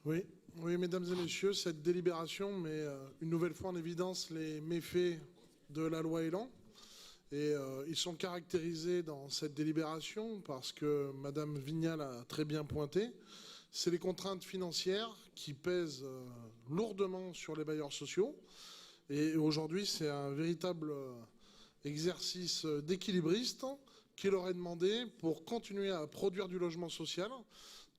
Oui, oui, mesdames et messieurs, cette délibération met une nouvelle fois en évidence les méfaits de la loi Elan. Et ils sont caractérisés dans cette délibération parce que Madame Vignal a très bien pointé. C'est les contraintes financières qui pèsent lourdement sur les bailleurs sociaux. Et aujourd'hui, c'est un véritable exercice d'équilibriste qui leur est demandé pour continuer à produire du logement social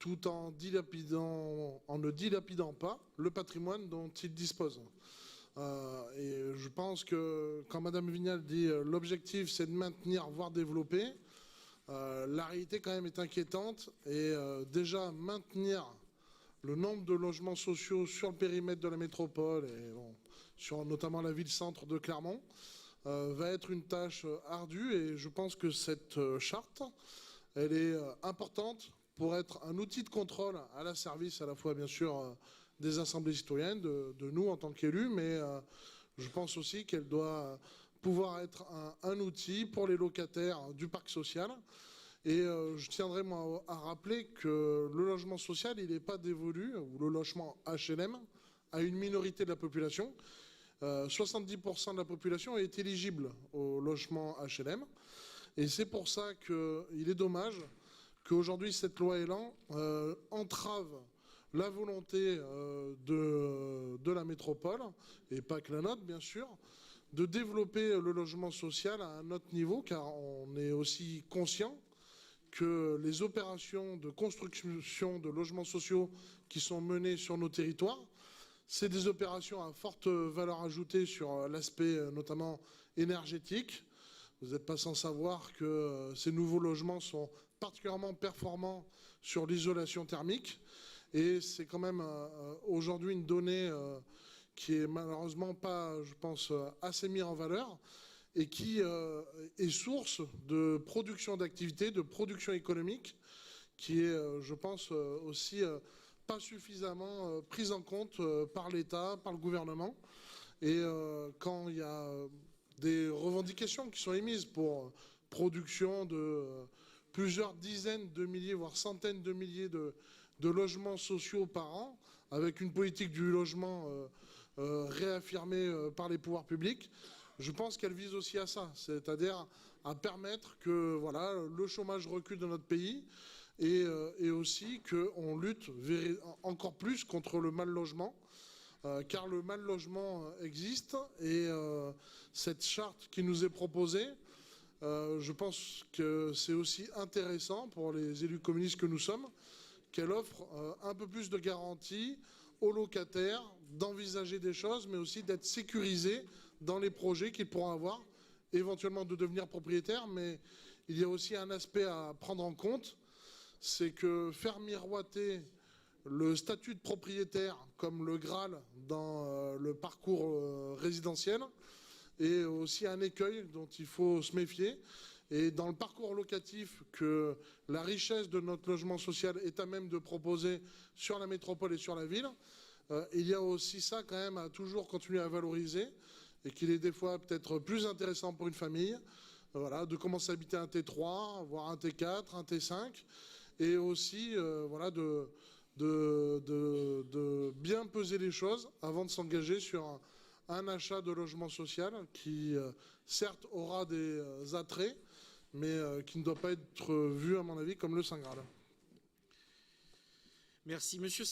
tout en ne dilapidant pas le patrimoine dont ils disposent. Et je pense que quand Madame Vignal dit l'objectif c'est de maintenir, voire développer, la réalité quand même est inquiétante et déjà maintenir le nombre de logements sociaux sur le périmètre de la métropole et bon, sur notamment la ville-centre de Clermont va être une tâche ardue et je pense que cette charte, elle est importante pour être un outil de contrôle à la service à la fois bien sûr des assemblées citoyennes, de nous en tant qu'élus, mais je pense aussi qu'elle doit pouvoir être un outil pour les locataires du parc social. Et je tiendrai moi à rappeler que le logement social, il n'est pas dévolu, ou le logement HLM, à une minorité de la population. 70% de la population est éligible au logement HLM. Et c'est pour ça qu'il est dommage qu'aujourd'hui cette loi Elan entrave la volonté de la métropole, et pas que la nôtre bien sûr, de développer le logement social à un autre niveau, car on est aussi conscient que les opérations de construction de logements sociaux qui sont menées sur nos territoires, c'est des opérations à forte valeur ajoutée sur l'aspect notamment énergétique. Vous n'êtes pas sans savoir que ces nouveaux logements sont particulièrement performants sur l'isolation thermique. Et c'est quand même aujourd'hui une donnée qui est malheureusement pas, je pense, assez mise en valeur et qui est source de production d'activités, de production économique, qui est, je pense, aussi pas suffisamment prise en compte par l'État, par le gouvernement. Et quand il y a des revendications qui sont émises pour production de plusieurs dizaines de milliers, voire centaines de milliers de logements sociaux par an, avec une politique du logement réaffirmée par les pouvoirs publics, je pense qu'elle vise aussi à ça, c'est-à-dire à permettre que voilà, le chômage recule dans notre pays et aussi qu'on lutte encore plus contre le mal logement. Car le mal logement existe et cette charte qui nous est proposée, je pense que c'est aussi intéressant pour les élus communistes que nous sommes, qu'elle offre un peu plus de garanties aux locataires d'envisager des choses, mais aussi d'être sécurisés dans les projets qu'ils pourront avoir, éventuellement de devenir propriétaires. Mais il y a aussi un aspect à prendre en compte, c'est que faire miroiter le statut de propriétaire comme le Graal dans le parcours résidentiel est aussi un écueil dont il faut se méfier. Et dans le parcours locatif que la richesse de notre logement social est à même de proposer sur la métropole et sur la ville, il y a aussi ça quand même à toujours continuer à valoriser et qu'il est des fois peut-être plus intéressant pour une famille voilà, de commencer à habiter un T3, voire un T4, un T5 et aussi voilà, de bien peser les choses avant de s'engager sur un achat de logement social qui certes aura des attraits mais qui ne doit pas être vu à mon avis comme le Saint Graal. Merci monsieur.